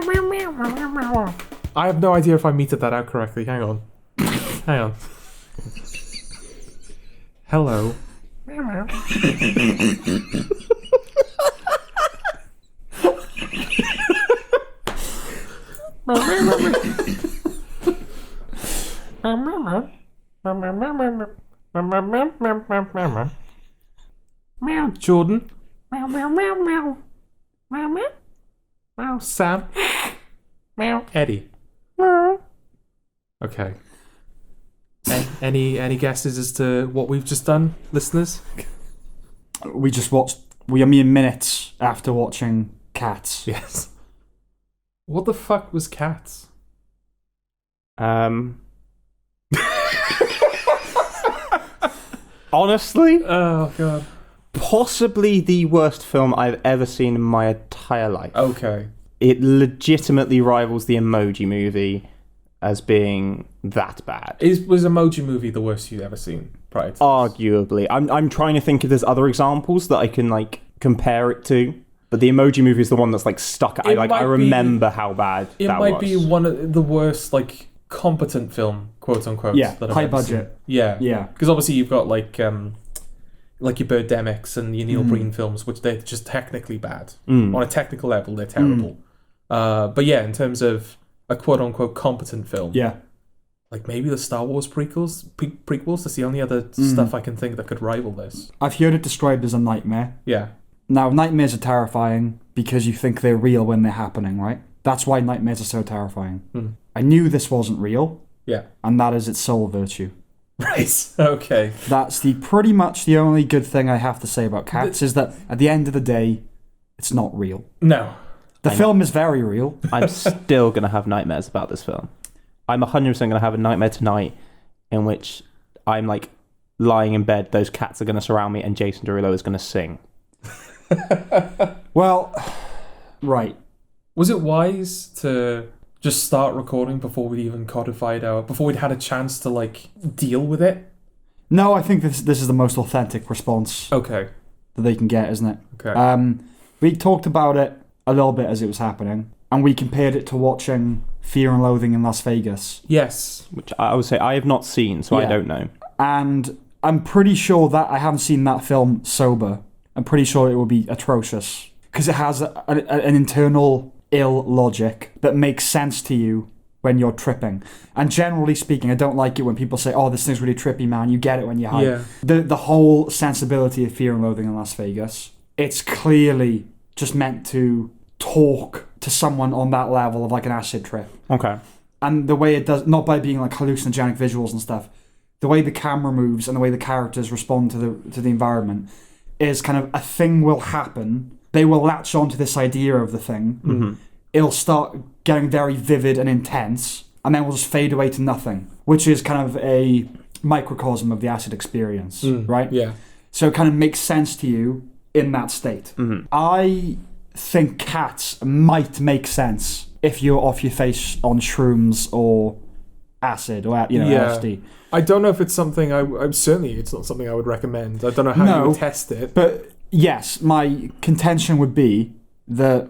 I have no idea if I meted that out correctly. Hang on. Hello. Meow, Jordan. Meow, meow, meow, meow. Meow, meow. Meow, Sam. Meow, Eddie. Okay. Any guesses as to what we've just done, listeners? We are mere minutes after watching Cats. Yes. What the fuck was Cats? Honestly, Oh god. possibly the worst film I've ever seen in my entire life. Okay. It legitimately rivals the Emoji Movie as being that bad. Was Emoji Movie the worst you've ever seen prior to this? Arguably. I'm trying to think if there's other examples that I can like compare it to, but the Emoji Movie is the one that's like stuck. I remember how bad It that might was. be one of the worst, like, competent film, quote unquote. Yeah, that I've high ever budget. seen. Yeah. Yeah. Because obviously you've got like your Birdemics and your Neil Breen films, which they're just technically bad. On a technical level, they're terrible. But yeah, in terms of a quote unquote competent film, Yeah. like maybe the Star Wars prequels. That's the only other stuff I can think that could rival this. I've heard it described as a nightmare. Yeah. Now, nightmares are terrifying because you think they're real when they're happening, right? That's why nightmares are so terrifying. I knew this wasn't real, Yeah. and that is its sole virtue. Right. Okay. That's pretty much the only good thing I have to say about Cats, is that at the end of the day, it's not real. No. The film is very real. I'm still going to have nightmares about this film. I'm 100% going to have a nightmare tonight in which I'm like lying in bed, those cats are going to surround me, and Jason Derulo is going to sing. Well, right. Was it wise to just start recording before we'd even codified before we'd had a chance to like deal with it? No, I think this is the most authentic response Okay. that they can get, isn't it? Okay. We talked about it a little bit as it was happening, and we compared it to watching Fear and Loathing in Las Vegas. Yes. Which I would say I have not seen, so I Yeah. don't know. And I'm pretty sure that I haven't seen that film sober. I'm pretty sure it will be atrocious because it has an internal ill logic that makes sense to you when you're tripping. And generally speaking, I don't like it when people say, "Oh, this thing's really trippy, man." You get it when you're high. Yeah. The whole sensibility of Fear and Loathing in Las Vegas, it's clearly just meant to talk to someone on that level of like an acid trip. Okay. And the way it does, not by being like hallucinogenic visuals and stuff, the way the camera moves and the way the characters respond to the environment is kind of a thing will happen. They will latch onto this idea of the thing. Mm-hmm. It'll start getting very vivid and intense, and then will just fade away to nothing, which is kind of a microcosm of the acid experience, right? Yeah. So it kind of makes sense to you in that state. Mm-hmm. I think Cats might make sense if you're off your face on shrooms or acid or LSD. I don't know if it's something I'm certainly it's not something I would recommend. I don't know how you would test it. But yes, my contention would be that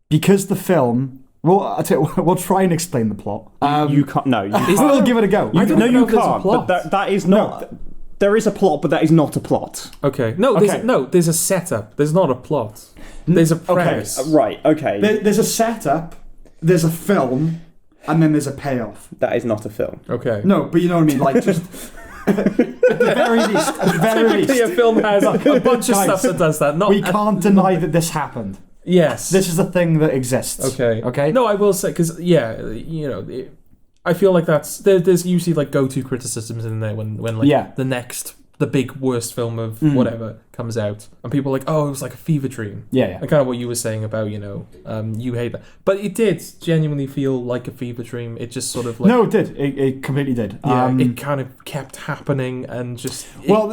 because the film, we'll try and explain the plot. You can't. No, you can't. We'll give it a go. I don't No, know you if there's a can't. plot. But that is not. No. There is a plot, but that is not a plot. Okay. No, there's a setup. There's not a plot. There's a premise. Right. Okay. There's a setup, there's a film, and then there's a payoff. That is not a film. Okay. No, but you know what I mean. Like just at the very least, Typically, a film has a bunch of Guys, stuff that does that. Not we can't deny that this happened. Yes. This is a thing that exists. Okay. Okay. No, I will say because I feel like there's usually like go-to criticisms in there when like the big worst film of whatever comes out, and people are like, oh, it was like a fever dream. Yeah. And kind of what you were saying about you hate that, but it did genuinely feel like a fever dream. It just sort of like No, it did. It completely did. Yeah, it kind of kept happening and just. Well,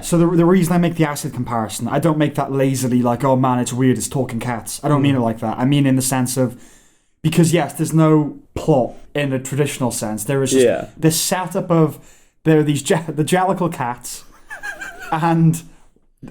So the reason I make the acid comparison, I don't make that lazily like, oh man, it's weird, it's talking cats. I don't mean it like that. I mean in the sense of, because yes, there's no plot in a traditional sense. There is just this setup of there are these the Jellicle cats, and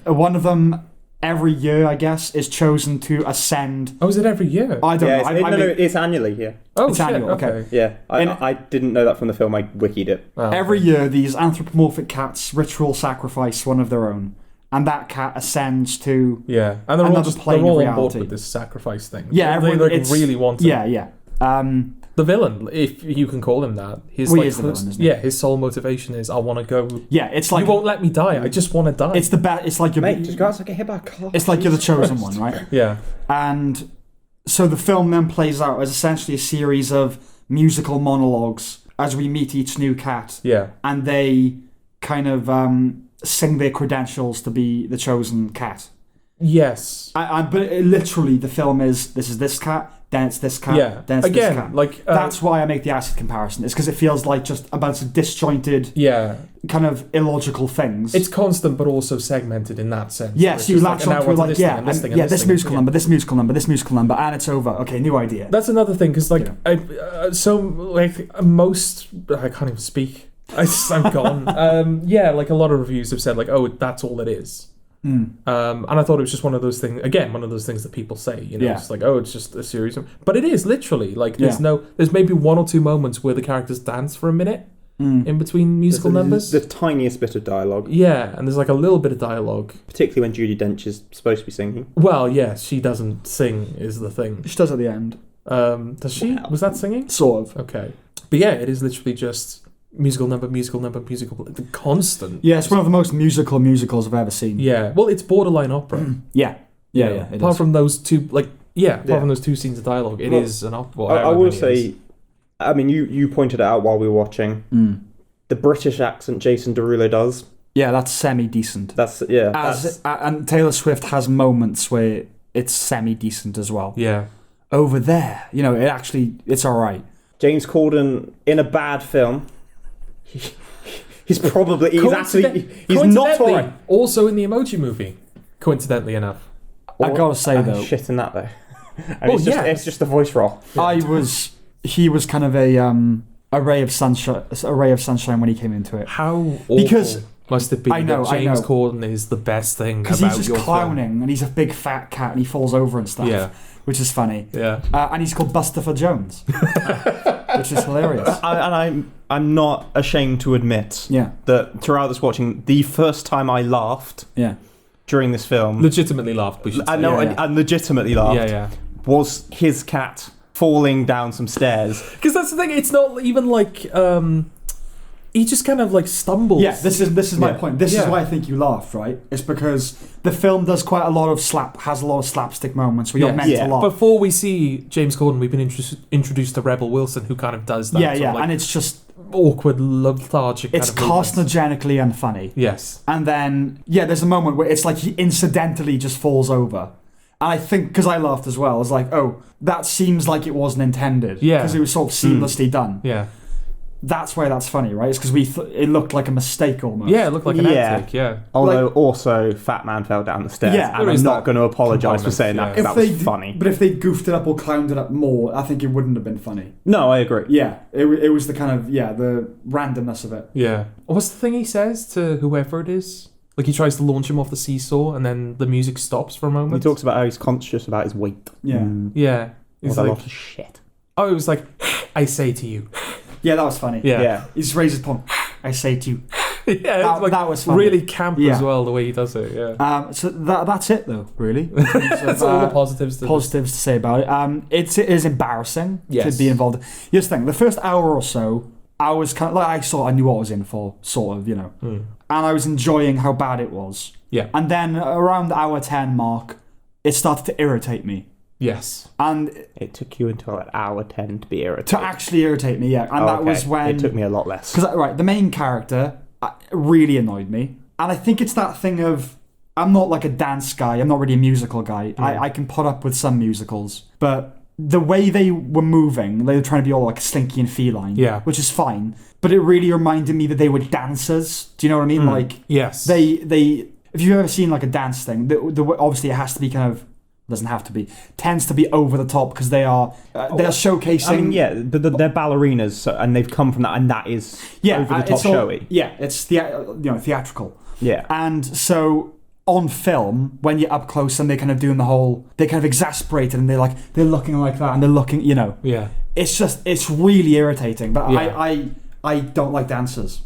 one of them every year, I guess, is chosen to ascend. Oh, is it every year? I don't know. It's annually, yeah. Oh, it's shit, annual, okay. Yeah, I didn't know that from the film. I wikied it. Oh, every year, these anthropomorphic cats ritual sacrifice one of their own. And that cat ascends to yeah, and they're all another plane they're all of on board reality. with this sacrifice thing. Yeah, they really want it. Yeah. The villain, if you can call him that, he is the villain, isn't he? Yeah, his sole motivation is I want to go. Yeah, it's like you won't let me die. I just want to die. It's the It's like you're just go outside, get hit by a car. It's like you're the chosen one, right? Yeah. And so the film then plays out as essentially a series of musical monologues as we meet each new cat. Yeah. And they kind of sing their credentials to be the chosen cat. Yes. But literally, the film is this cat, then it's this cat, yeah. then it's Again, this cat. like that's why I make the acid comparison. It's because it feels like just a bunch of disjointed, kind of illogical things. It's constant, but also segmented in that sense. Yes, you latch onto like this musical thing. number, this musical number, this musical number, and it's over. Okay, new idea. That's another thing because like most I can't even speak. I'm gone. Yeah, like a lot of reviews have said like, oh, that's all it is. And I thought it was just one of those things. Again, one of those things that people say. You know, it's like, oh, it's just a series of. But it is literally like there's maybe one or two moments where the characters dance for a minute in between musical numbers. The tiniest bit of dialogue. Yeah, and there's like a little bit of dialogue, particularly when Judi Dench is supposed to be singing. Well, yeah, she doesn't sing is the thing. She does at the end. Does she? Wow. Was that singing? Sort of. Okay, but yeah, it is literally just. Musical number, constant. Yeah, it's one of the most musical musicals I've ever seen. Yeah, well, it's borderline opera. Yeah. Apart from those two, from those two scenes of dialogue, it is an opera. I will say, I mean, you pointed it out while we were watching. The British accent Jason Derulo does. Yeah, that's semi-decent. And Taylor Swift has moments where it's semi-decent as well. Yeah. Over there, it's all right. James Corden in a bad film. He's not alright. Also in the Emoji Movie, coincidentally enough. I gotta say though, shit in that though. It's just a voice roll. He was kind of a ray of sunshine when he came into it. How awful because must it be that James Corden is the best thing about your film? Because he's just clowning and he's a big fat cat and he falls over and stuff. Yeah. Which is funny. Yeah. And he's called Buster Jones. Which is hilarious. I'm not ashamed to admit that throughout this watching, the first time I laughed during this film... Legitimately laughed, we should say. I legitimately laughed. Was his cat falling down some stairs. Because that's the thing, it's not even like... he just kind of like stumbles. Yeah, this is my point. This is why I think you laughed, right? It's because the film does quite a lot of slapstick moments where you're meant to laugh. Before we see James Corden, we've been introduced to Rebel Wilson, who kind of does that. And it's just awkward, lethargic. It's carcinogenically unfunny. Yes, and then there's a moment where it's like he incidentally just falls over. And I think, because I laughed as well, I was like, oh, that seems like it wasn't intended. Yeah, because it was sort of seamlessly done. Yeah. That's why that's funny, right? It's because it looked like a mistake almost. Yeah, it looked like an outtake, Although also, Fat Man fell down the stairs. Yeah, and I'm not going to apologise for saying that, because that was funny. But if they goofed it up or clowned it up more, I think it wouldn't have been funny. No, I agree. Yeah, it was the kind of, the randomness of it. Yeah. What's the thing he says to whoever it is? Like, he tries to launch him off the seesaw, and then the music stops for a moment. He talks about how he's conscious about his weight. Yeah. Yeah. He's like, a lot of shit. Oh, it was like, I say to you. Yeah, that was funny. Yeah. He just raises his palm. I say to you. That was funny. Really camp as well, the way he does it. Yeah. So that's it, though. Really. That's all the positives. To say about it. It is embarrassing to be involved. Here's the thing: the first hour or so, I was kind of like I knew what I was in for, sort of, and I was enjoying how bad it was. Yeah. And then around the hour 10 mark, it started to irritate me. Yes. And it took you until an hour 10 to be irritated. To actually irritate me, yeah. And that was when... It took me a lot less. Because, the main character really annoyed me. And I think it's that thing of... I'm not like a dance guy. I'm not really a musical guy. I can put up with some musicals. But the way they were moving, they were trying to be all like slinky and feline. Yeah. Which is fine. But it really reminded me that they were dancers. Do you know what I mean? Like... Yes. They... If you've ever seen like a dance thing, obviously it has to be kind of... Doesn't have to be. Tends to be over the top because they are showcasing. I mean, they're ballerinas, and they've come from that, and that is over the top showy. Yeah, it's theatrical. Yeah, and so on film, when you're up close and they're kind of doing the whole, they're kind of exasperated and they're looking like that and they're looking, Yeah. It's really irritating. But Yeah. I don't like dancers.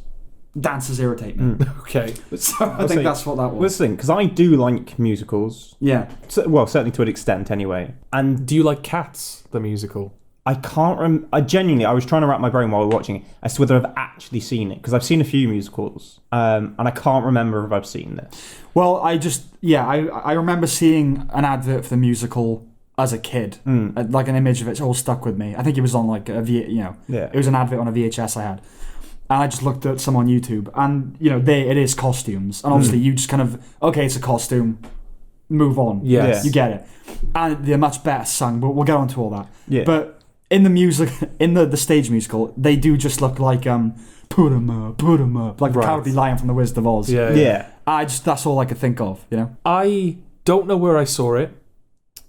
Dancers irritate me. Okay. So I think that's what that was. Listen, because I do like musicals. Yeah. So, well, certainly to an extent, anyway. And Do you like Cats, the musical? I can't remember. I was trying to wrap my brain while we were watching it as to whether I've actually seen it, because I've seen a few musicals, and I can't remember if I've seen this. Well, I remember seeing an advert for the musical as a kid, like an image of it. It's all stuck with me. I think it was on like it was an advert on a VHS I had. And I just looked at some on YouTube, and it is costumes, and obviously you just kind of it's a costume, move on. Yes. You get it, and they're much better sung. But we'll get onto all that. Yeah. But in the music, in the stage musical, they do just look like put 'em up, like the Cowardly Lion from The Wizard of Oz. Yeah. That's all I could think of. I don't know where I saw it,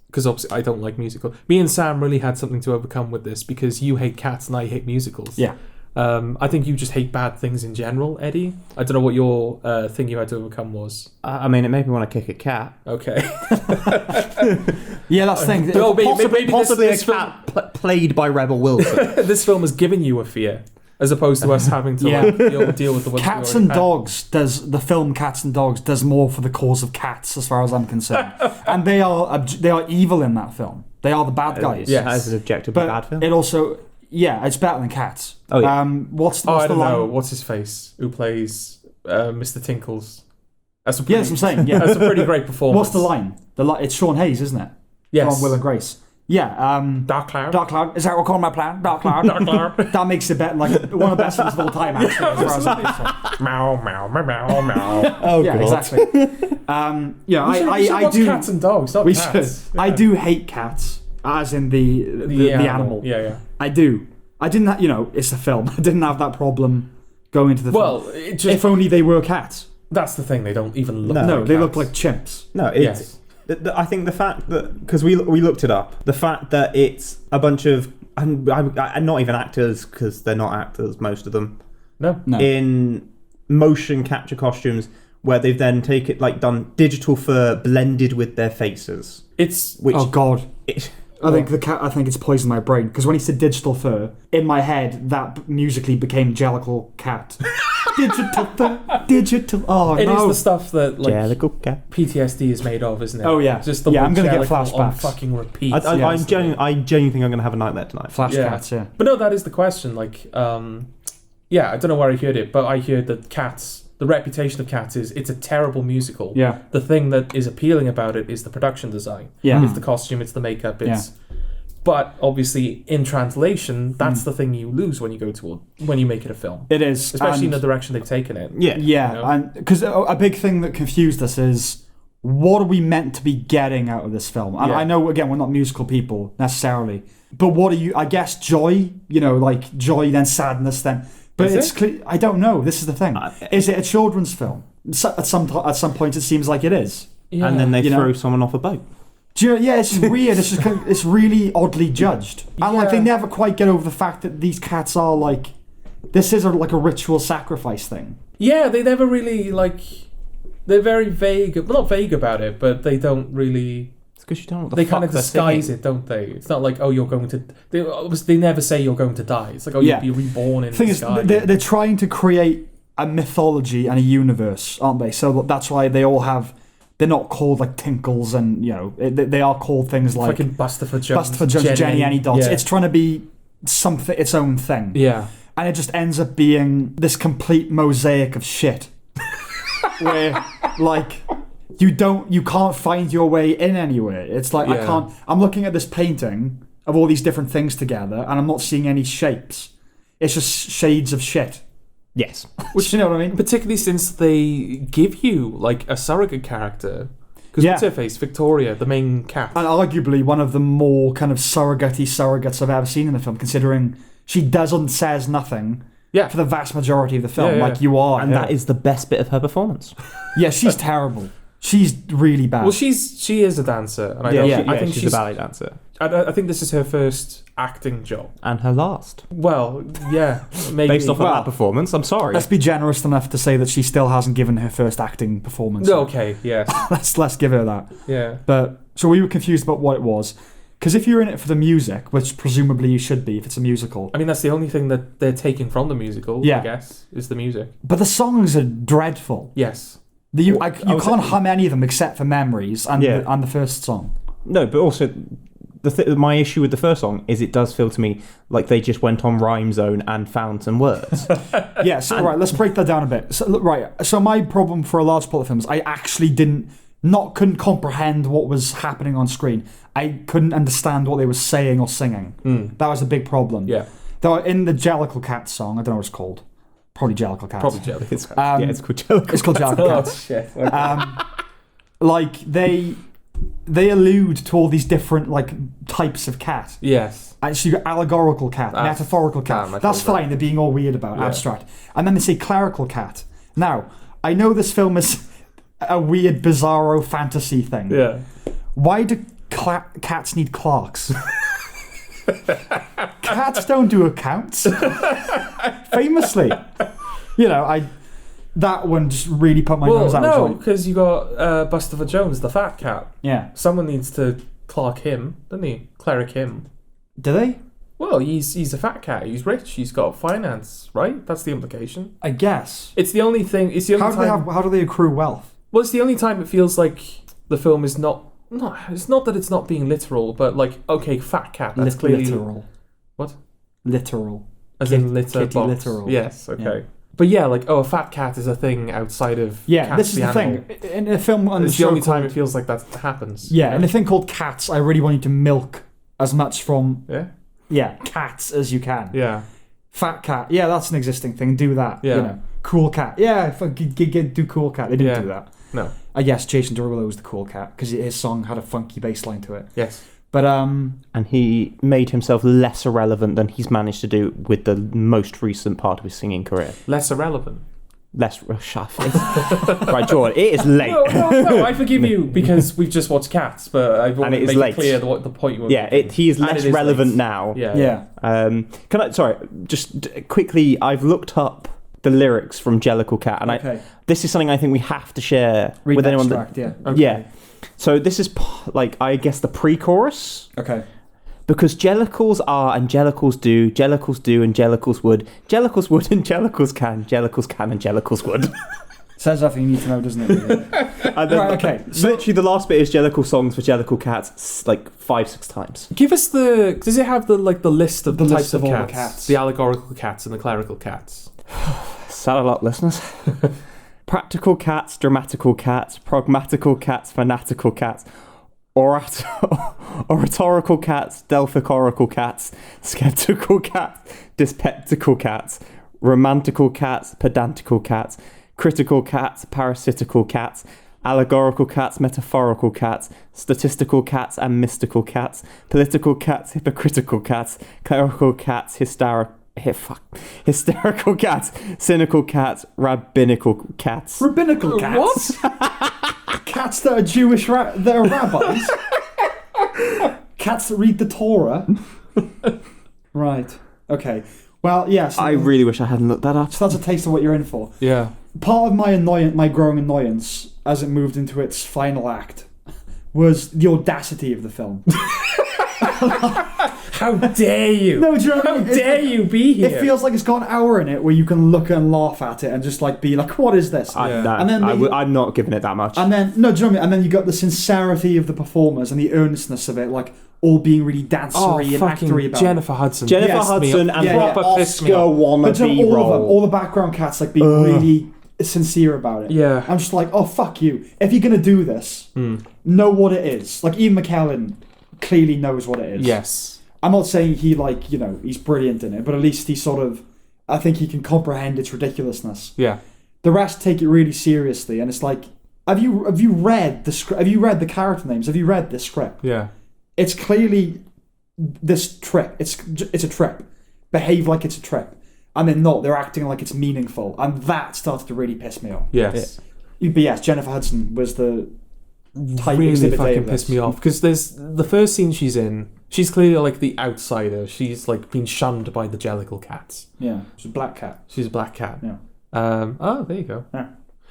because obviously I don't like musicals. Me and Sam really had something to overcome with this, because you hate Cats and I hate musicals. Yeah. I think you just hate bad things in general, Eddie. I don't know what your thing you had to overcome was. I mean, it made me want to kick a cat. Okay. Yeah, that's the thing. No, maybe Possibly this a cat played by Rebel Wilson. this film has given you a fear, as opposed to us having to deal with the ones Cats we and already had. Dogs the film Cats and Dogs does more for the cause of cats, as far as I'm concerned, and they are evil in that film. They are the bad guys. Yes. As an objectively But bad film. it also, it's better than Cats. Oh, yeah. What's I the don't know. line? What's his face? Who plays Mr. Tinkles? That's a Yeah, that's what I'm saying. Yeah. that's a pretty great performance. What's the line? It's Sean Hayes, isn't it? Yes. From Will and Grace. Yeah. Dark Cloud. Dark Cloud. Is that what we're calling my plan? Dark Cloud. Dark Cloud. That makes it better, like one of the best films of all time, actually. As far as I'm concerned. Meow, meow, meow, meow, meow. Oh, Yeah, God. exactly. We should I watch do. Cats and Dogs, not We cats. should. I do hate cats, as in the animal. Yeah. I do. I didn't. It's a film. I didn't have that problem going into the Well, film. it just, If only they were cats. that's the thing. They don't even look. No, like they cats. look like chimps. No, it's. I think the fact that, because we looked it up, the fact that it's a bunch of, and not even actors, because they're not actors, most of them, No. in motion capture costumes, where they've then done digital fur blended with their faces. Oh God. I I think it's poisoned my brain, because when he said digital fur, in my head that musically became Jellicle Cat. Digital fur, digital. Oh It no! is the stuff that Jellicle cat. PTSD is made of, isn't it? Oh, yeah. Just the Yeah, word I'm gonna get Jellicle on flashbacks. fucking repeat. I genuinely think I'm going to have a nightmare tonight. Flash Yeah. cats, yeah. But no, that is the question. I don't know where I heard it, but I heard that Cats, the reputation of Cats is it's a terrible musical. Yeah. The thing that is appealing about it is the production design. Yeah. It's the costume, it's the makeup, But obviously, in translation, that's the thing you lose when you make it a film, It is, especially in and- the direction they've taken it. Yeah. Yeah, You know? and because a big thing that confused us is what are we meant to be getting out of this film? And Yeah. I know, again, we're not musical people necessarily, but what are you? I guess joy, like joy, then sadness, then. But Is it's it? clear, I don't know. This is the thing. Is it a children's film? At some point, it seems like it is. Yeah. And then they You know? throw someone off a boat. It's just weird. It's just it's really oddly judged, and Yeah. they never quite get over the fact that these cats are like. This is a ritual sacrifice thing. Yeah, they never really they're very vague. Well, not vague about it, but they don't really. It's because you don't know what the They fuck kind of they're disguise thinking. it, don't they? It's not like, oh, you're going to. They never say you're going to die. It's like, oh, Yeah. you'll be reborn in The thing the is, sky. they're trying to create a mythology and a universe, aren't they? So that's why they all have. They're not called like Tinkles, and they are called things like Fucking Bustopher Jones, Bustopher Jones, Jenny Any Dots. Yeah. It's trying to be something, its own thing. Yeah. And it just ends up being this complete mosaic of shit, where you can't find your way in anywhere. It's like Yeah. I'm looking at this painting of all these different things together, and I'm not seeing any shapes. It's just shades of shit. Yes. Which, you know what I mean? Particularly since they give you a surrogate character. Because what's her face? Victoria, the main cat. And arguably one of the more kind of surrogates I've ever seen in the film, considering she says nothing for the vast majority of the film. Yeah. Like, you are. And that is the best bit of her performance. Yeah, she's terrible. She's really bad. Well, she is a dancer, and I think she's a ballet dancer. I think this is her first acting job. And her last. Well, yeah, maybe. Based off of that performance, I'm sorry. Let's be generous enough to say that she still hasn't given her first acting performance. Okay, yeah. let's give her that. Yeah. But so we were confused about what it was. Because if you're in it for the music, which presumably you should be if it's a musical. I mean, that's the only thing that they're taking from the musical, I guess, is the music. But the songs are dreadful. Yes. You can't hum any of them except for Memories and the first song. No, but also my issue with the first song is it does feel to me like they just went on Rhyme Zone and found some words. Yeah, so right, let's break that down a bit. So my problem for a large part of films, I actually couldn't comprehend what was happening on screen. I couldn't understand what they were saying or singing. That was a big problem. Yeah. Though in the Jellicle Cat song, I don't know what it's called. Probably Jellicle Cat. Probably Jellicle Cat. It's called Jellicle. It's called Jellicle Cat. Oh, shit. Okay. Like they allude to all these different like types of cat. Yes. And so you got allegorical cat, metaphorical cat. That's fine. They're being all weird about abstract. And then they say clerical cat. Now, I know this film is a weird, bizarro fantasy thing. Yeah. Why do cats need clerks? Cats don't do accounts. Famously. That one just really put my nose out of joint. No, because you got Buster Jones, the fat cat. Yeah. Someone needs to clerk him, doesn't he? Cleric him. Do they? Well, he's a fat cat. He's rich. He's got finance, right? That's the implication. I guess. It's the only thing. It's the only time. How do they accrue wealth? Well, it's the only time it feels like the film is not. No, it's not that it's not being literal, but like, okay, fat cat. That's clearly literal. What? Literal. As in litter box. Literal. Yes. Okay. Yeah. But yeah, like, a fat cat is a thing outside of. Yeah, this is the animal. thing. In a film on it's the only time it feels like that happens. Yeah, in a thing called Cats, I really want you to milk as much from. Yeah, cats as you can. Yeah. Fat cat. Yeah, that's an existing thing. Do that. Yeah. Cool cat. Yeah, do cool cat. They didn't do that. No. I guess Jason Derulo was the cool cat because his song had a funky bass line to it. Yes. But and he made himself less irrelevant than he's managed to do with the most recent part of his singing career. Less irrelevant. Right, Jordan, it is late. No, I forgive you because we've just watched Cats, but I want to make it clear what the point you were making. He is less relevant now. Yeah. Just quickly, I've looked up the lyrics from Jellicle Cat, and this is something I think we have to share with anyone. Okay. So this is I guess the pre-chorus. Okay. Because Jellicles are and Jellicles do and Jellicles would and Jellicles can and Jellicles would. Says everything you need to know, doesn't it? Really? Okay. Literally, the last bit is Jellicle songs for Jellicle cats, like 5-6 times. Give us does it have the list of the types of all cats? the cats? The allegorical cats and the clerical cats. Sad a lot, listeners. Practical cats, dramatical cats, pragmatical cats, fanatical cats, oratorical cats, Delphic oracle cats, skeptical cats, dyspeptical cats, romantical cats, pedantical cats, critical cats, parasitical cats, allegorical cats, metaphorical cats, statistical cats and mystical cats, political cats, hypocritical cats, clerical cats, hysterical cats, cynical cats, rabbinical cats. Rabbinical cats? What? Cats that are Jewish, that are rabbis? Cats that read the Torah? Right. Okay. Well, yes. I really wish I hadn't looked that up. So that's a taste of what you're in for. Yeah. Part of my growing annoyance as it moved into its final act was the audacity of the film. How dare you? No, do you know what I mean? How dare you be here? It feels like it's got an hour in it where you can look and laugh at it and just be like, what is this? I'm not giving it that much. And then, no, do you know what I mean? And then you got the sincerity of the performers and the earnestness of it, like all being really dancery and actory about Jennifer Hudson. Jennifer Hudson and proper Oscar wannabe role. All the background cats being really sincere about it. Yeah. I'm just like, oh, fuck you. If you're going to do this, know what it is. Like, Ian McKellen clearly knows what it is. Yes. I'm not saying he, he's brilliant in it, but at least he I think he can comprehend its ridiculousness. Yeah. The rest take it really seriously, and it's like, have you read the script? Have you read the character names? Have you read this script? Yeah. It's clearly this trip. It's a trip. Behave like it's a trip. And they're not. They're acting like it's meaningful. And that started to really piss me off. Yes. But yes, Jennifer Hudson was the type really exhibit A fucking of pissed this. me off because there's the first scene she's in. She's clearly like the outsider. She's like been shunned by the Jellicle cats. Yeah, she's a black cat. She's a black cat. Yeah. Oh, there you go. Yeah.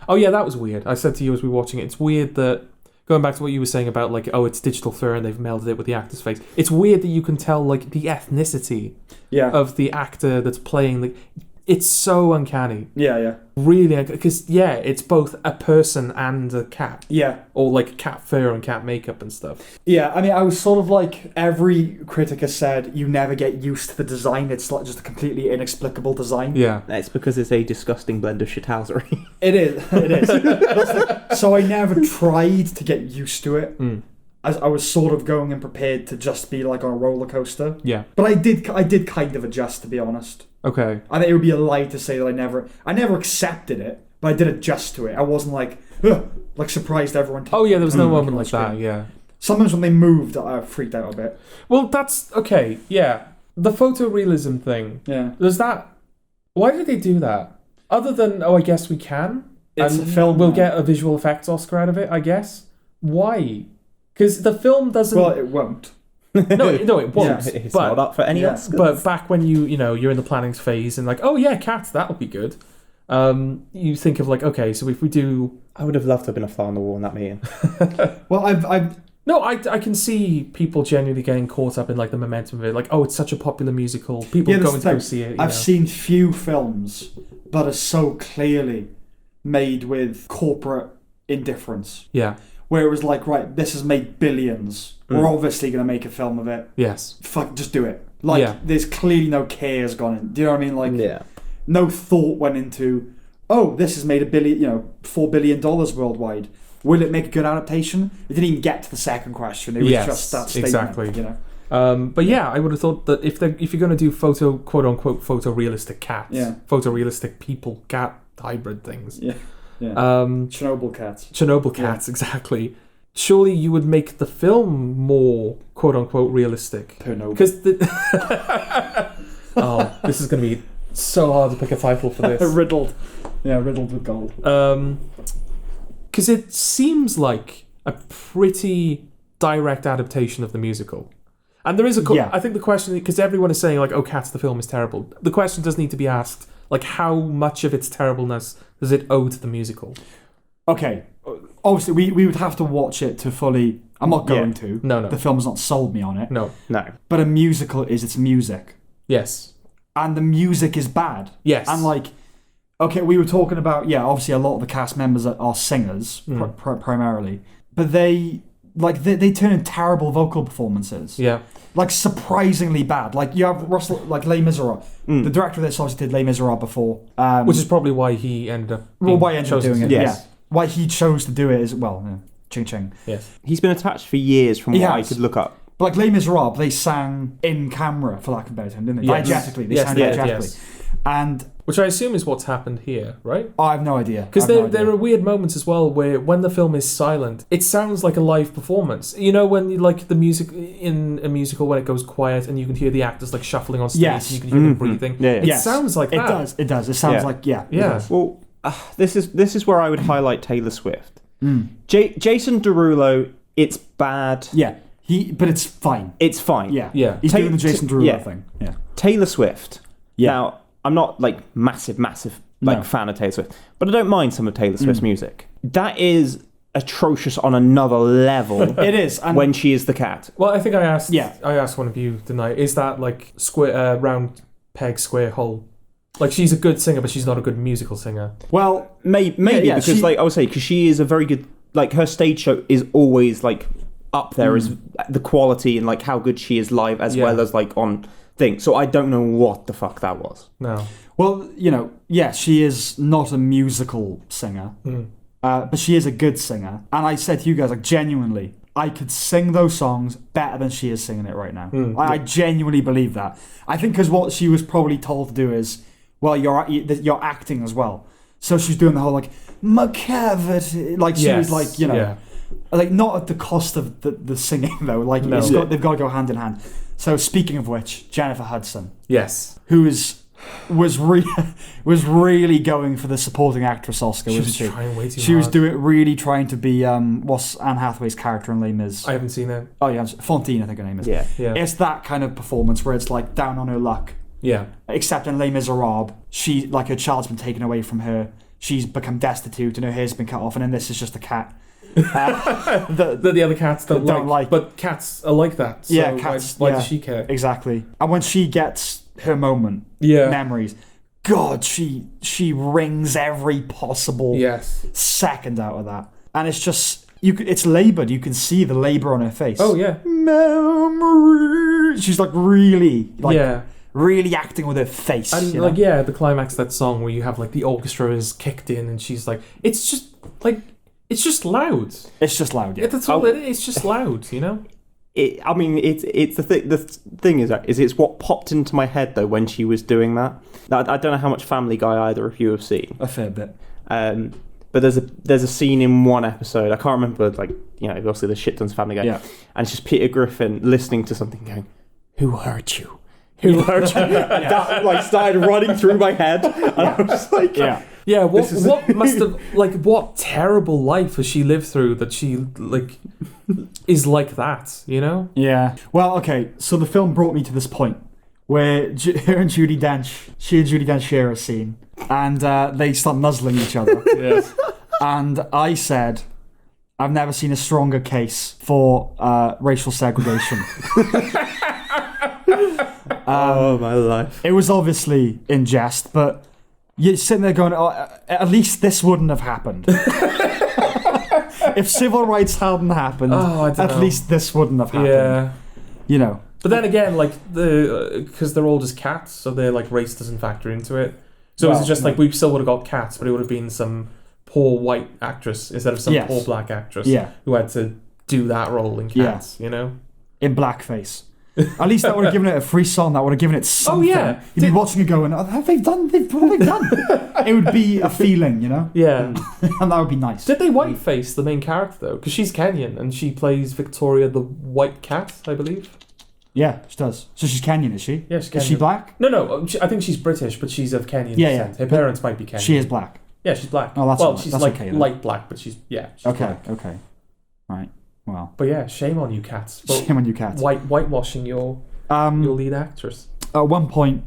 Oh yeah, that was weird. I said to you as we were watching it, it's weird that going back to what you were saying about like, oh, it's digital fur and they've melded it with the actor's face. It's weird that you can tell like the ethnicity of the actor that's playing the. It's so uncanny. Yeah. Really, because it's both a person and a cat. Yeah. Or like cat fur and cat makeup and stuff. Yeah, I mean, I was sort of like, every critic has said, you never get used to the design. It's like just a completely inexplicable design. Yeah. It's because it's a disgusting blend of shithousery. It is. So I never tried to get used to it. As I was sort of going and prepared to just be like on a roller coaster. Yeah. But I did kind of adjust, to be honest. Okay. I think it would be a lie to say that I never accepted it, but I did adjust to it. I wasn't like surprised everyone. Oh yeah, there was no moment like that. Yeah. Sometimes when they moved, I freaked out a bit. Well, that's okay. Yeah, the photorealism thing. Yeah. There's that. Why did they do that? Other than I guess we can. It's and a film. We'll get a visual effects Oscar out of it. I guess. Why? Because the film doesn't. Well, it won't. No, it won't. Yeah, it's not up for any Oscars. But back when you're in the planning phase and like, oh yeah, cats, that'll be good. You think of like, okay, so if we do, I would have loved to have been a fly on the wall in that meeting. Well, I can see people genuinely getting caught up in like the momentum of it, like, oh, it's such a popular musical, people going to go see it. I've seen few films that are so clearly made with corporate indifference. Yeah. Where it was like, right, this has made billions. We're obviously going to make a film of it. Yes. Fuck, just do it. Like, there's clearly no cares gone in. Do you know what I mean? Like, no thought went into, oh, this has made $4 billion worldwide. Will it make a good adaptation? It didn't even get to the second question. It was just that statement. Exactly. You know? But yeah, I would have thought that if you're going to do quote unquote photorealistic cats, photorealistic people cat hybrid things, Chernobyl cats, exactly. Surely you would make the film more quote unquote realistic. Because this is going to be so hard to pick a title for this. riddled with gold. Because it seems like a pretty direct adaptation of the musical. And there is I think the question, because everyone is saying like, oh, Cats the film is terrible. The question does need to be asked, like, how much of its terribleness does it owe to the musical? Okay, obviously we would have to watch it to fully. I'm not going to. No. The film's not sold me on it. No. But a musical is its music. Yes. And the music is bad. Yes. And like, okay, we were talking about, obviously a lot of the cast members are singers primarily, but they turn in terrible vocal performances. Yeah. Like surprisingly bad. Like you have Russell, like Les Miserables. The director of this obviously did Les Miserables before, which is probably why he ended up. Doing it. Yes. Yeah. Why he chose to do it as well. Ching ching. Yes. He's been attached for years, from what I could look up. But like Les Miserables, they sang in camera, for lack of a better term, didn't they? Yes. Diegetically. They sang diegetically. Yes. And which I assume is what's happened here, right? I have no idea. Because there are weird moments as well where when the film is silent, it sounds like a live performance. You know when you like the music in a musical when it goes quiet and you can hear the actors like shuffling on stage and you can hear them breathing. Yeah. It sounds like that. It does. It sounds like Yeah. It does. Well, this is where I would highlight Taylor Swift. Jason Derulo, it's bad. Yeah. But it's fine. It's fine. Yeah. He's doing the Jason Derulo thing. Yeah. Taylor Swift. Yeah. Now, I'm not like massive fan of Taylor Swift, but I don't mind some of Taylor Swift's music. That is atrocious on another level. It is. And when she is the cat. Well, I think I asked one of you tonight, is that like square round peg square hole? Like she's a good singer, but she's not a good musical singer. Well, maybe because like I would say, because she is a very good, like her stage show is always like up there as the quality and like how good she is live as well as like on thing. So I don't know what the fuck that was. No. Well, she is not a musical singer, but she is a good singer. And I said to you guys, like, genuinely, I could sing those songs better than she is singing it right now. I genuinely believe that. I think because what she was probably told to do is, well, you're acting as well. So she's doing the whole, like, McCavity, like she was like, like not at the cost of the singing, though. Like, they've got to go hand in hand. So speaking of which, Jennifer Hudson. Yes. Who is was really going for the supporting actress Oscar, wasn't she? Trying way too She was hard. really trying to be what's Anne Hathaway's character in Les Mis? I haven't seen it. Oh yeah, Fantine, I think her name is. Yeah. It's that kind of performance where it's like down on her luck. Yeah. Except in Les Miserables, she like her child's been taken away from her. She's become destitute and her hair's been cut off, and then this is just a cat. The other cats don't like, but cats are like that. So yeah, cats. Why does she care? Exactly. And when she gets her moment, memories, God, she wrings every possible second out of that, and it's just it's laboured. You can see the labour on her face. Oh yeah, memory. She's like really really acting with her face. And like the climax of that song where you have like the orchestra is kicked in and she's like, it's just loud. It's just loud. Yeah, that's all it is. It's just loud, you know. It's the thing is it's what popped into my head though when she was doing that. I don't know how much Family Guy either of you have seen. A fair bit. But there's a scene in one episode, I can't remember, like, you know, obviously there's shit tons of Family Guy, and it's just Peter Griffin listening to something going, "Who hurt you? Who hurt you?" That like started running through my head, and I was like, yeah. What must have what terrible life has she lived through that she is like that, you know? Yeah. Well, okay. So the film brought me to this point where her and Judi Dench share a scene, and they start nuzzling each other. Yes. And I said, I've never seen a stronger case for racial segregation. Oh my life! It was obviously in jest, but you're sitting there going, "Oh, at least this wouldn't have happened." If civil rights hadn't happened, at least this wouldn't have happened. Yeah, you know. But then again, because they're all just cats, so their race doesn't factor into it. So it's just we still would have got cats, but it would have been some poor white actress instead of some poor black actress who had to do that role in Cats. You know, in blackface. At least that would have given it a free song. That would have given it something. Oh yeah, you'd be watching it going, "Oh, have they done? What have they done?" It would be a feeling, you know. Yeah, and that would be nice. Did they whiteface the main character though? Because she's Kenyan and she plays Victoria the white cat, I believe. Yeah, she does. So she's Kenyan, is she? Yeah, she's Kenyan. Is she black? No. I think she's British, but she's of Kenyan descent. Her parents might be Kenyan. She is black. Yeah, she's black. Oh, that's she's that's okay, light black, but she's okay. black. Okay. Right. Well. But yeah, shame on you, cats. Shame on you, cats. Whitewashing your lead actress. At one point,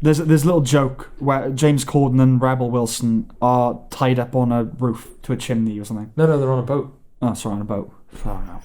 there's a little joke where James Corden and Rebel Wilson are tied up on a roof to a chimney or something. No, they're on a boat. Oh, sorry, on a boat. Oh no.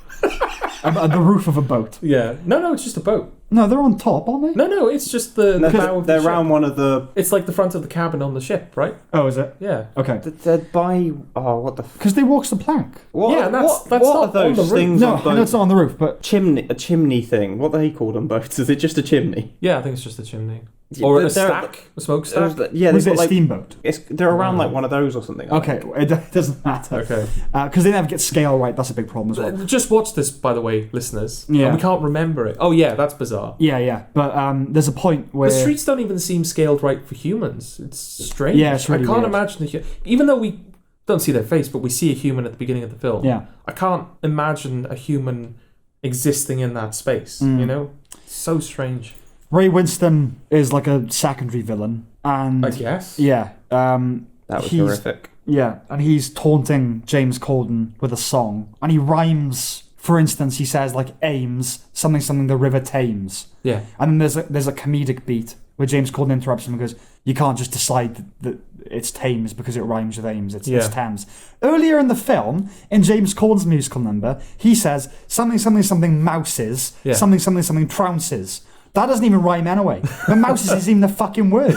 The roof of a boat. Yeah. No, it's just a boat. No, they're on top, aren't they? No, it's just the bow of the ship. They're around one of the... It's like the front of the cabin on the ship, right? Oh, is it? Yeah. Okay. They're by... Oh, what the... Because they walks the plank. That's what not are those on the things no, on boats? No, it's not on the roof, but... A chimney thing. What are they called on boats? Is it just a chimney? Yeah, I think it's just a chimney. Or a smokestack? Was it a steamboat? They're around one of those or something. Okay, it doesn't matter. Okay. Because they never get scale right, that's a big problem as well. Just watch this, by the way, listeners. Yeah. And we can't remember it. Oh yeah, that's bizarre. Yeah. But there's a point where... The streets don't even seem scaled right for humans. It's strange. Yeah, it's really I can't weird. imagine... Even though we don't see their face, but we see a human at the beginning of the film. Yeah. I can't imagine a human existing in that space, you know? It's so strange. Ray Winston is like a secondary villain, and I guess. Yeah, that was horrific. Yeah, and he's taunting James Corden with a song, and he rhymes. For instance, he says Ames something the river Thames. Yeah, and then there's a comedic beat where James Corden interrupts him and goes, "You can't just decide that it's Thames because it rhymes with Ames. It's Thames." Earlier in the film, in James Corden's musical number, he says something mouses, something trounces. That doesn't even rhyme anyway. The mouse isn't even a fucking word.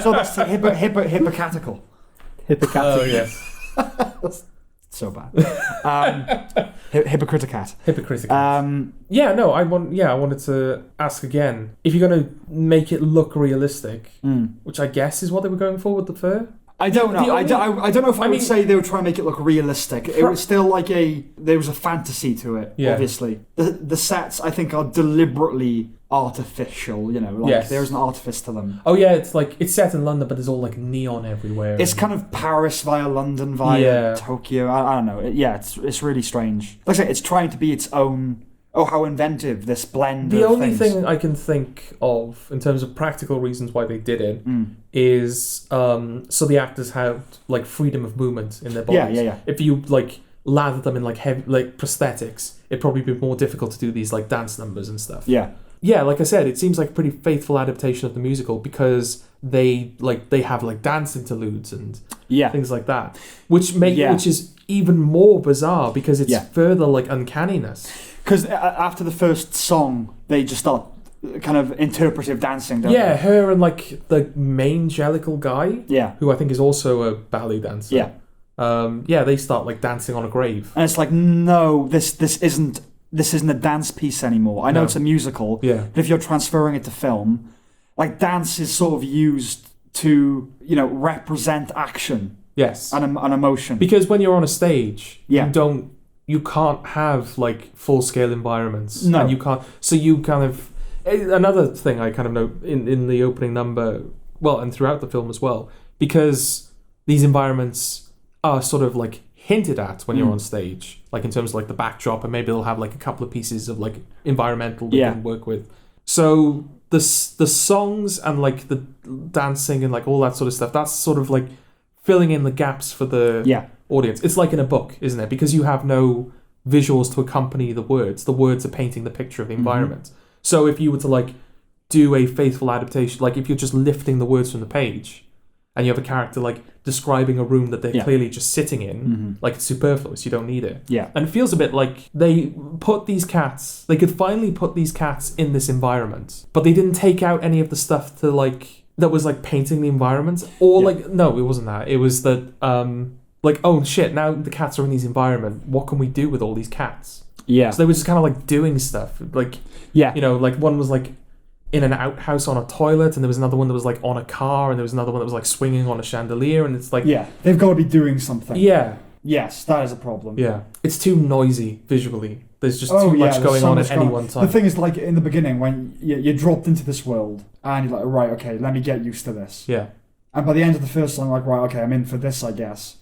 So that's hypocritical. Hypocritical. Oh, yes. So bad. Hypocriticat. Hypocritical. I wanted to ask again, if you're going to make it look realistic, which I guess is what they were going for with the fur. I don't know. I don't know if I would say they were trying to make it look realistic. It was still there was a fantasy to it, obviously. The sets, I think, are deliberately artificial, there's an artifice to them. Oh yeah, it's set in London, but there's all neon everywhere. It's kind of Paris via London via Tokyo. I don't know. It's really strange. Like I say, it's trying to be its own how inventive this blend The of only things. thing I can think of in terms of practical reasons why they did it is so the actors have like freedom of movement in their bodies. Yeah. If you like lather them in like heavy like prosthetics, it'd probably be more difficult to do these like dance numbers and stuff. Yeah, like I said, it seems like a pretty faithful adaptation of the musical because they have like dance interludes and things like that, which is even more bizarre because it's further like uncanniness. Because after the first song, they just start kind of interpretive dancing, don't they? Her and like the main Jellicle guy, who I think is also a ballet dancer. They start like dancing on a grave, and it's like, no, this isn't a dance piece anymore. I know it's a musical, but if you're transferring it to film, like dance is sort of used to represent action, and emotion. Because when you're on a stage, you can't have like full scale environments. No. And you can't. So you kind of. Another thing I kind of know in the opening number, well, and throughout the film as well, because these environments are sort of like hinted at when you're on stage, like in terms of like the backdrop, and maybe they'll have like a couple of pieces of like environmental they can work with. So the songs and like the dancing and like all that sort of stuff, that's sort of like filling in the gaps for the audience. It's like in a book, isn't it? Because you have no visuals to accompany the words. The words are painting the picture of the environment. So if you were to like do a faithful adaptation, like if you're just lifting the words from the page and you have a character like describing a room that they're clearly just sitting in, like it's superfluous, you don't need it. And it feels a bit like they could finally put these cats in this environment, but they didn't take out any of the stuff to like that was like painting the environment, or like no, it wasn't that. It was that like, oh shit, now the cats are in this environment, what can we do with all these cats? So they were just kind of like doing stuff, like like one was like in an outhouse on a toilet, and there was another one that was like on a car, and there was another one that was like swinging on a chandelier, and it's like they've got to be doing something. Yes, that is a problem. It's too noisy visually. There's just too much going on at any one time. The thing is, like in the beginning, when you're dropped into this world, and you're like, right, okay, let me get used to this. And by the end of the first song, like, right, okay, I'm in for this, I guess.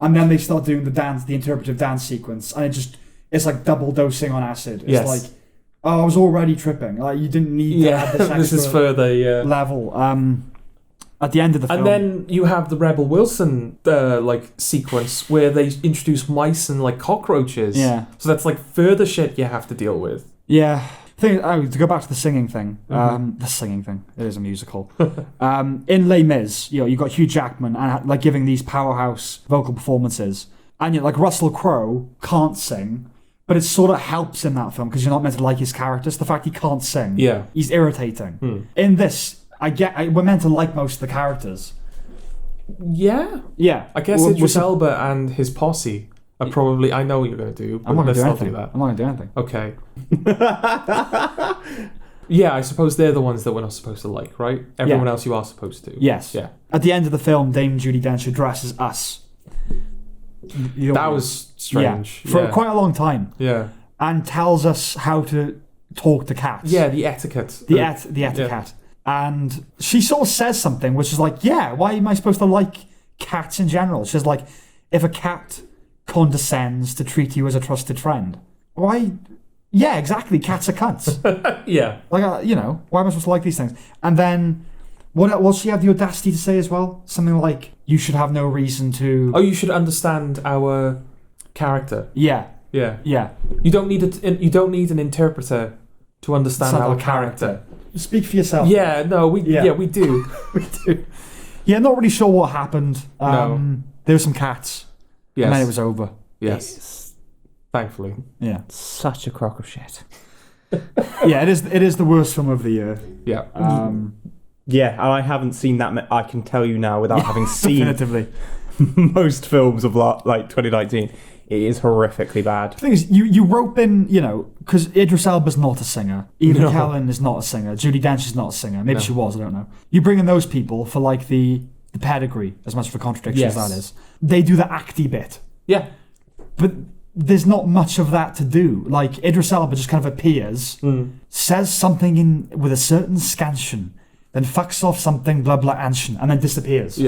And then they start doing the interpretive dance sequence, and it's like double dosing on acid. It's like, oh, I was already tripping. Like, you didn't need to add this extra this is further level. At the end of the film. And then you have the Rebel Wilson like sequence where they introduce mice and like cockroaches. So that's like further shit you have to deal with. To go back to the singing thing. The singing thing. It is a musical. In Les Mis, you got Hugh Jackman and like giving these powerhouse vocal performances. And like Russell Crowe can't sing, but it sort of helps in that film because you're not meant to like his characters. The fact he can't sing, he's irritating. In this, we're meant to like most of the characters. I guess Idris Elba and his posse are probably. I know what you're going to do. But I'm not going to do let's anything. not do that. I'm not going to do anything. Okay. I suppose they're the ones that we're not supposed to like, right? Everyone else you are supposed to. Yes. At the end of the film, Dame Judi Dench addresses us. That was strange. For quite a long time. And tells us how to talk to cats. The etiquette. The etiquette. And she sort of says something which is like, why am I supposed to like cats in general? She's like, if a cat condescends to treat you as a trusted friend, why? Yeah, exactly. Cats are cunts. Like, why am I supposed to like these things? And then, what she had the audacity to say as well? Something like, you should have no reason to... Oh, you should understand our character. Yeah. You don't need an interpreter to understand our character. Speak for yourself. We do. we do. Not really sure what happened. No. There were some cats. And then it was over. Yes. Thankfully. Such a crock of shit. It is the worst film of the year. And I haven't seen that. I can tell you now without having seen definitively most films of like 2019. It is horrifically bad. The thing is, you rope in, because Idris Elba's not a singer. Eva Kellen is not a singer. Judi Dench is not a singer. Maybe she was, I don't know. You bring in those people for like the pedigree, as much of a contradiction as that is. They do the acty bit. But there's not much of that to do. Like, Idris Elba just kind of appears, says something with a certain scansion, then fucks off something blah blah anshin, and then disappears.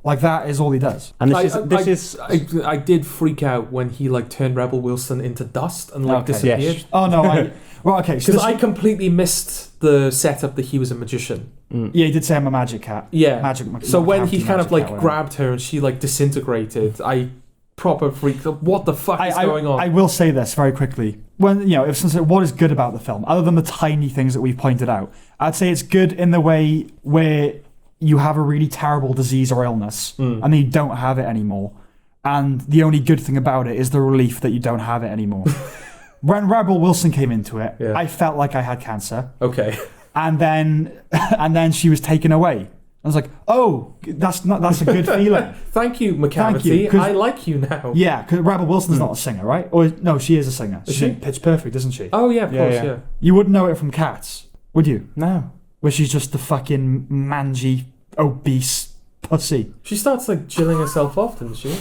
Like, that is all he does. And I did freak out when he like turned Rebel Wilson into dust and like disappeared. Yes. Oh no, okay. Because I completely missed the setup that he was a magician. Yeah, he did say I'm a magic cat. Yeah. So when he kind of like grabbed her and she like disintegrated, I proper freaked out. What the fuck is going on? I will say this very quickly. When if someone said what is good about the film, other than the tiny things that we've pointed out, I'd say it's good in the way where you have a really terrible disease or illness and then you don't have it anymore. And the only good thing about it is the relief that you don't have it anymore. When Rebel Wilson came into it, I felt like I had cancer. Okay. And then she was taken away. I was like, oh, that's a good feeling. Thank you, McCavity. I like you now. Yeah, because Rebel Wilson's not a singer, right? Or no, she is a singer. Is she? Pitch Perfect, isn't she? Oh yeah, of course, yeah. You wouldn't know it from Cats, would you? No. Where she's just the fucking mangy, obese pussy. She starts like jilling herself off, doesn't she?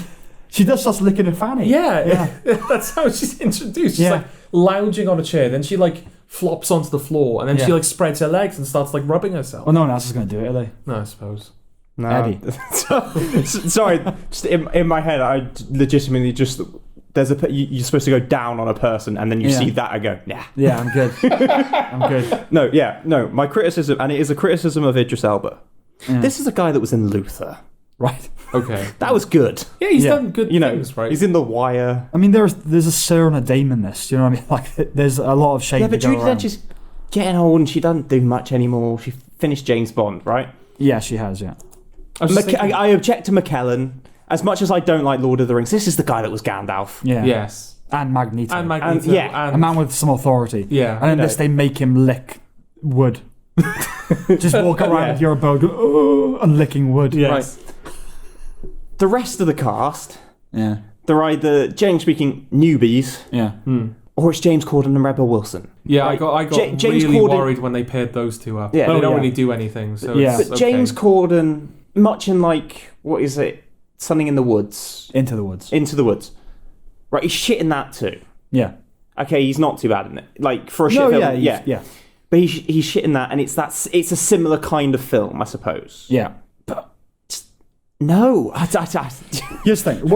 She does start licking her fanny. Yeah. That's how she's introduced. She's like lounging on a chair, then she like flops onto the floor, and then she like spreads her legs and starts like rubbing herself. Well, no one else is going to do it, are they? No, I suppose. No. Eddie. Sorry, just in my head, I legitimately just you're supposed to go down on a person, and then you see that and go, nah. Yeah, I'm good. I'm good. No. My criticism, and it is a criticism of Idris Elba. Yeah. This is a guy that was in Luther. Right. Okay. That was good. Yeah, he's done good things, right? He's in The Wire. I mean, there's a Sir and a Dame in this. You know what I mean? Like, there's a lot of shade. Yeah, but Judi Dench's getting old, and she doesn't do much anymore. She finished James Bond, right? Yeah, she has. Yeah. I object to McKellen. As much as I don't like Lord of the Rings, this is the guy that was Gandalf. Yeah. Yes. And Magneto. And a man with some authority. Yeah. And in this, they make him lick wood. Just walk around with your bow and licking wood. Yes. Right. The rest of the cast, they're either James speaking newbies, or it's James Corden and Rebel Wilson. Yeah, right? I got James really Corden, worried when they paired those two up. Yeah, they don't really do anything. So but James Corden, much in like what is it? Something in the Woods. Into the Woods. Right, he's shit in that too. Yeah. Okay, he's not too bad in it. Like for a shit film, yeah. But he's shit in that, and it's a similar kind of film, I suppose. Yeah. No. Here's the thing.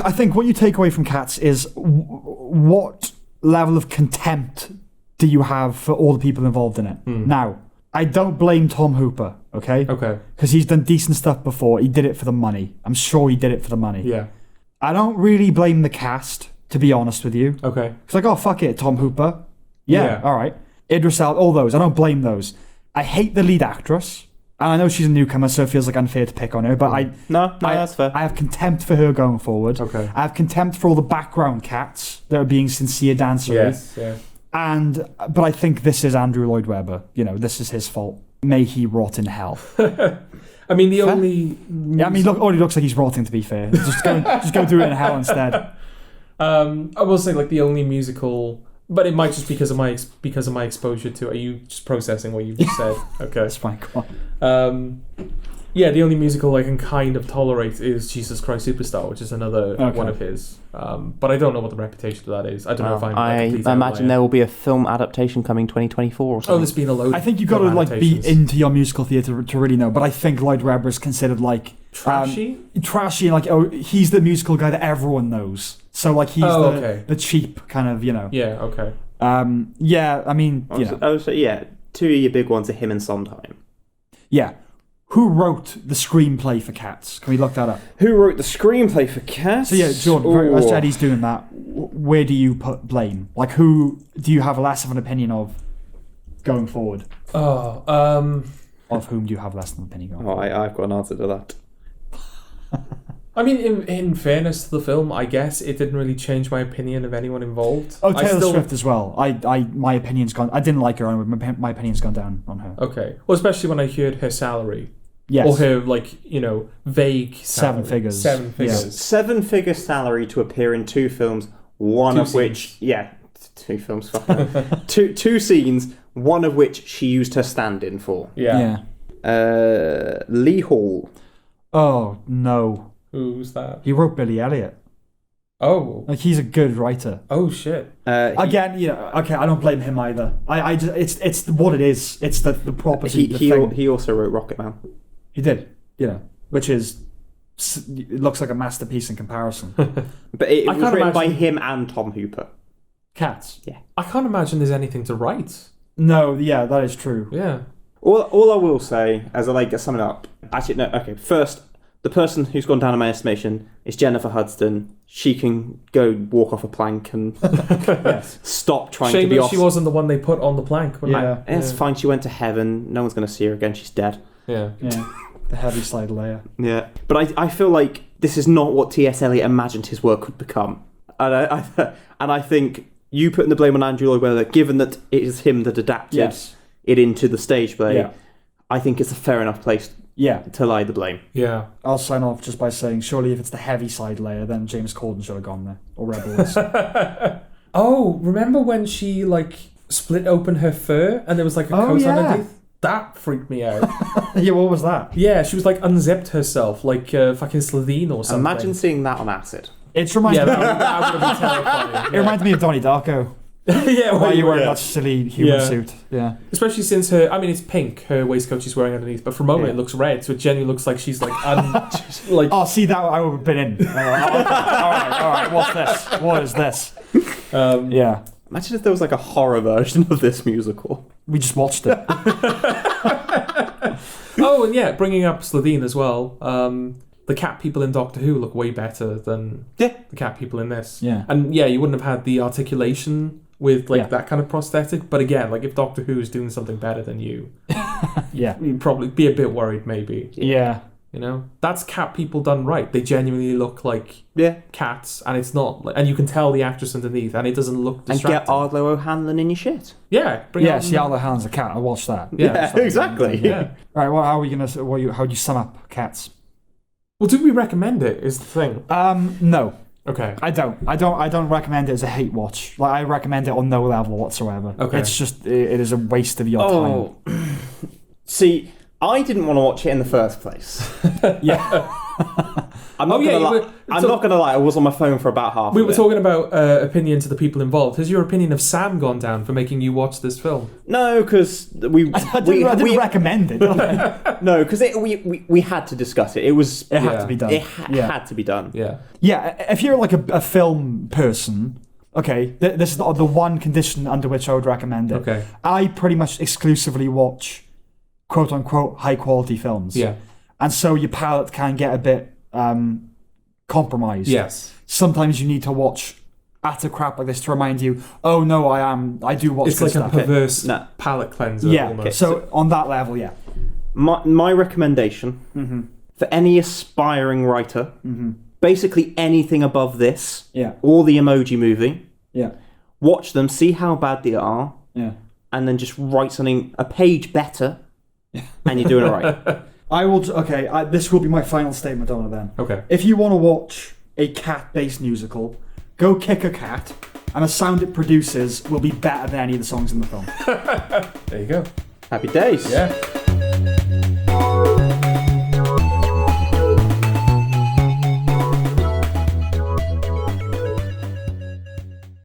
I think what you take away from Cats is what level of contempt do you have for all the people involved in it. Now, I don't blame Tom Hooper, okay? Okay. Because he's done decent stuff before. He did it for the money. I'm sure he did it for the money. Yeah. I don't really blame the cast, to be honest with you. Okay. It's like, oh, fuck it, Tom Hooper. Yeah. All right. Idris Elba, all those. I don't blame those. I hate the lead actress. And I know she's a newcomer, so it feels like unfair to pick on her, but that's fair. I have contempt for her going forward. Okay. I have contempt for all the background cats that are being sincere dancery. Yes, yeah. But I think this is Andrew Lloyd Webber. This is his fault. May he rot in hell. I mean, the only... Yeah, I mean, look, already looks like he's rotting, to be fair. Just go do it in hell instead. I will say, like, the only musical... But it might just because of my exposure to it. Are you just processing what you've just said? Okay. That's fine, go on. Yeah, the only musical I can kind of tolerate is Jesus Christ Superstar, which is another one of his. But I don't know what the reputation of that is. I don't know if I imagine there will be a film adaptation coming 2024 or something. Oh, there's been a load. I think you've got to be into your musical theatre to really know. But I think Lloyd Webber is considered trashy, and he's the musical guy that everyone knows. So he's the cheap kind of Yeah. Okay. Yeah. I mean, I would say two of your big ones are him and Sondheim. Yeah. Who wrote the screenplay for Cats? Can we look that up? Who wrote the screenplay for Cats? So Jordan, as Eddie's doing that, where do you put blame? Like, who do you have less of an opinion of going forward? Of whom do you have less of an opinion going forward? I've got an answer to that. I mean, in fairness to the film, I guess it didn't really change my opinion of anyone involved. Oh, Taylor Swift as well. My opinion's gone. I didn't like her. My opinion's gone down on her. Okay. Well, especially when I heard her salary. Yes. Or her, vague salary. 7 figures. 7 figures. Yeah. 7-figure salary to appear in 2 films, one of which... Yeah, 2 films, fucking... two scenes, one of which she used her stand-in for. Yeah. Lee Hall. Oh, no. Who's that? He wrote Billy Elliot. Oh. He's a good writer. Oh, shit. Again, okay, I don't blame him either. I just, it's what it is. It's the property. He also wrote Rocket Man. He did, which is it looks like a masterpiece in comparison. But it was written by him and Tom Hooper. Cats. Yeah. I can't imagine there's anything to write. No, yeah, that is true. Yeah. All I will say, as I sum it up... Actually, no, okay. First, the person who's gone down in my estimation is Jennifer Hudson. She can go walk off a plank and stop trying to be Shame that she wasn't the one they put on the plank. It's fine. She went to heaven. No one's going to see her again. She's dead. Yeah. The heavy slide layer. Yeah. But I feel like this is not what T.S. Eliot imagined his work would become. And I think you putting the blame on Andrew Lloyd Webber, given that it is him that adapted it into the stage play, I think it's a fair enough place to lie the blame. Yeah. I'll sign off just by saying, surely if it's the heavy side layer, then James Corden should have gone there. Or Rebels. Oh, remember when she, split open her fur and there was, a coat underneath? That freaked me out. Yeah, what was that? Yeah, she was, unzipped herself, fucking Slovene or something. Imagine seeing that on acid. It reminds me. That would have been terrifying. It reminded me of Donnie Darko. Why you wearing that silly human suit? Yeah. Especially since it's pink, her waistcoat she's wearing underneath, but for a moment it looks red, so it genuinely looks like she's Oh, see, that I would have been in. All right, what's this? What is this? Yeah. Imagine if there was a horror version of this musical. We just watched it. Oh, and bringing up Slovene as well. The cat people in Doctor Who look way better than the cat people in this. Yeah. And you wouldn't have had the articulation with that kind of prosthetic. But again, if Doctor Who is doing something better than you, you'd probably be a bit worried maybe. Yeah. You know? That's cat people done right. They genuinely look like cats, and it's not and you can tell the actress underneath, and it doesn't look distracting. And get Ardlo O'Hanlon in your shit. Yeah. See, Ardlo O'Hanlon's a cat. I watched that. Yeah, exactly. Yeah. Right, well, how are we going to... How do you sum up Cats? Well, do we recommend it, is the thing? No. Okay. I don't recommend it as a hate watch. I recommend it on no level whatsoever. Okay. It's just... It is a waste of your time. See, I didn't want to watch it in the first place. I'm not going to lie, I was on my phone for about half We were talking about opinions of the people involved. Has your opinion of Sam gone down for making you watch this film? No, because I didn't recommend it. No, because we had to discuss it. It had to be done. It had to be done. Yeah. Yeah, if you're a film person, okay, this is the one condition under which I would recommend it. Okay. I pretty much exclusively watch quote-unquote high-quality films. Yeah. And so your palate can get a bit compromised. Yes. Sometimes you need to watch utter crap like this to remind you, oh no, I do watch it's this stuff. It's like a perverse palate cleanser. Yeah, almost. Okay. So on that level, My recommendation for any aspiring writer, basically anything above this, or the Emoji Movie, watch them, see how bad they are, and then just write something a page better, and you're doing it right. I will. Okay, this will be my final statement on it then. Okay. If you want to watch a cat-based musical, go kick a cat, and the sound it produces will be better than any of the songs in the film. There you go. Happy days. Yeah.